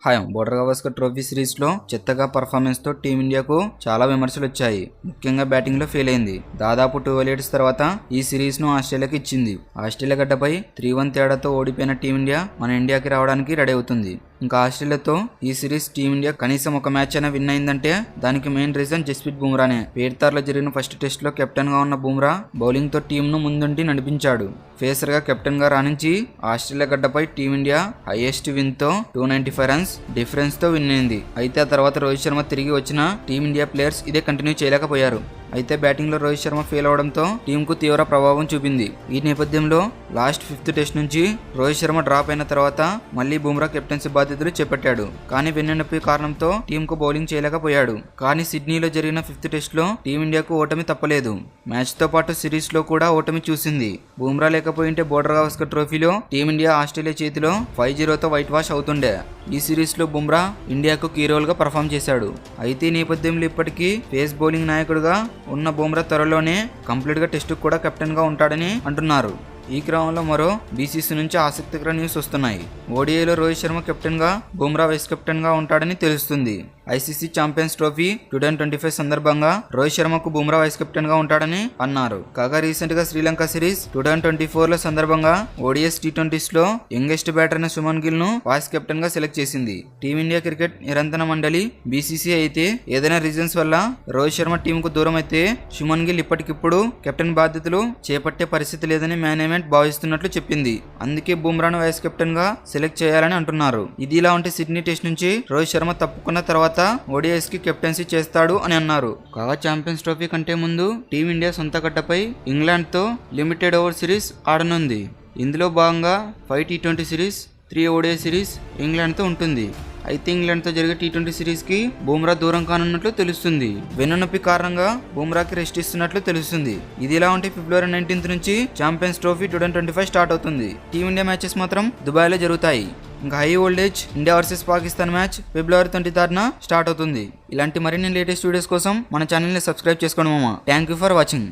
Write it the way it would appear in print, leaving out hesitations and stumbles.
Hi border Gavaskar trophy సిరీస్లో చెత్తగా పర్ఫార్మెన్స్తో టీమిండియాకు చాలా విమర్శలు వచ్చాయి. ముఖ్యంగా బ్యాటింగ్లో ఫెయిల్ అయింది. దాదాపు 12 ఇయర్స్ తర్వాత ఈ సిరీస్ను ఆస్ట్రేలియాకి ఇచ్చింది. ఆస్ట్రేలియా గడ్డపై 3-1 తేడాతో ఓడిపోయిన టీమిండియా మన ఇండియాకి రావడానికి రెడీ అవుతుంది. ఇంకా ఆస్ట్రేలియాతో ఈ సిరీస్ టీమిండియా కనీసం ఒక మ్యాచ్ అయినా విన్ అయిందంటే దానికి మెయిన్ రీజన్ జస్ప్రీత్ బుమ్రానే. పేర్తార్లో జరిగిన ఫస్ట్ టెస్ట్లో కెప్టెన్గా ఉన్న బుమ్రా బౌలింగ్తో టీంను ముందుండి నడిపించాడు. ఫేసర్గా కెప్టెన్గా రాణించి ఆస్ట్రేలియా గడ్డపై టీమిండియా హైయెస్ట్ విన్తో 295 రన్స్ డిఫరెన్స్తో విన్ అయింది. అయితే ఆ తర్వాత రోహిత్ శర్మ తిరిగి వచ్చిన టీమిండియా ప్లేయర్స్ ఇదే కంటిన్యూ చేయలేకపోయారు. అయితే బ్యాటింగ్లో రోహిత్ శర్మ ఫెయిల్ అవడంతో టీంకు తీవ్ర ప్రభావం చూపింది. ఈ నేపథ్యంలో లాస్ట్ 5th టెస్ట్ నుంచి రోహిత్ శర్మ డ్రాప్ అయిన తర్వాత మళ్లీ బుమ్రా కెప్టెన్సీ బాధ్యతలు చేపట్టాడు. కానీ వెన్నెనొప్పి కారణంతో టీంకు బౌలింగ్ చేయలేకపోయాడు. కానీ సిడ్నీలో జరిగిన 5th టెస్ట్లో టీమిండియాకు ఓటమి తప్పలేదు. మ్యాచ్తో పాటు సిరీస్లో కూడా ఓటమి చూసింది. బుమ్రా లేకపోయింటే బోర్డర్ గవాస్కర్ ట్రోఫీలో టీమిండియా ఆస్ట్రేలియా చేతిలో 5-0తో వైట్ వాష్ అవుతుండే. ఈ సిరీస్లో బుమ్రా ఇండియాకు కీ రోల్గా పర్ఫామ్ చేశాడు. అయితే ఈ నేపథ్యంలో ఇప్పటికీ పేస్ బౌలింగ్ నాయకుడిగా ఉన్న బుమ్రా త్వరలోనే కంప్లీట్గా టెస్టుకు కూడా కెప్టెన్గా ఉంటాడని అంటున్నారు. ఈ క్రమంలో మరో బీసీసీ నుంచి ఆసక్తికర న్యూస్ వస్తున్నాయి. ఓడిఐలో రోహిత్ శర్మ కెప్టెన్గా బుమ్రా వైస్ కెప్టెన్గా ఉంటాడని తెలుస్తుంది. ఐసీసీ ఛాంపియన్స్ ట్రోఫీ 2025 సందర్భంగా రోహిత్ శర్మకు బుమ్రా వైస్ కెప్టెన్గా ఉంటాడని అన్నారు. కాగా రీసెంట్గా శ్రీలంక సిరీస్ 2024లో సందర్భంగా ఓడిఎస్ టీ20లో యంగెస్ట్ బ్యాటర్ అయిన సుమన్ గిల్ను వైస్ కెప్టెన్గా సెలెక్ట్ చేసింది. టీమిండియా క్రికెట్ నిరంతర మండలి బీసీసీ అయితే ఏదైనా రీజన్స్ వల్ల రోహిత్ శర్మ టీంకు దూరం అయితే సుమన్ గిల్ ఇప్పటికిప్పుడు కెప్టెన్ బాధ్యతలు చేపట్టే పరిస్థితి లేదని మేనేజ్మెంట్ భావిస్తున్నట్లు చెప్పింది. అందుకే బుమ్రాను వైస్ కెప్టెన్ గా సెలెక్ట్ చేయాలని అంటున్నారు. ఇది ఇలా ఉంటే సిడ్నీ టెస్ట్ నుంచి రోహిత్ శర్మ తప్పుకున్న తర్వాత ఓడిఐస్ కి కెప్టెన్సీ చేస్తాడు అని అన్నారు. కాగా ఛాంపియన్స్ ట్రోఫీ కంటే ముందు టీమిండియా సొంత గడ్డపై ఇంగ్లాండ్ తో లిమిటెడ్ ఓవర్ సిరీస్ ఆడనుంది. ఇందులో భాగంగా 5 టీ20 సిరీస్, 3 ఓడిఐ సిరీస్ ఇంగ్లాండ్తో ఉంటుంది. అయితే ఇంగ్లాండ్తో జరిగే టీ20 సిరీస్కి బుమ్రా దూరం కానున్నట్లు తెలుస్తుంది. వెన్నునొప్పి కారణంగా బుమ్రాకి రెస్ట్ ఇస్తున్నట్లు తెలుస్తుంది. ఇది ఇలా ఉంటే ఫిబ్రవరి 19 నుంచి ఛాంపియన్స్ ట్రోఫీ 2025 స్టార్ట్ అవుతుంది. టీమిండియా మ్యాచెస్ మాత్రం దుబాయ్లో జరుగుతాయి. ఇంకా high voltage India versus Pakistan match February 23న స్టార్ట్ అవుతుంది. ఇలాంటి మరిన్ని లేటెస్ట్ వీడియోస్ కోసం మన ఛానల్ని సబ్స్క్రైబ్ చేసుకోండి మామ. Thank you for watching.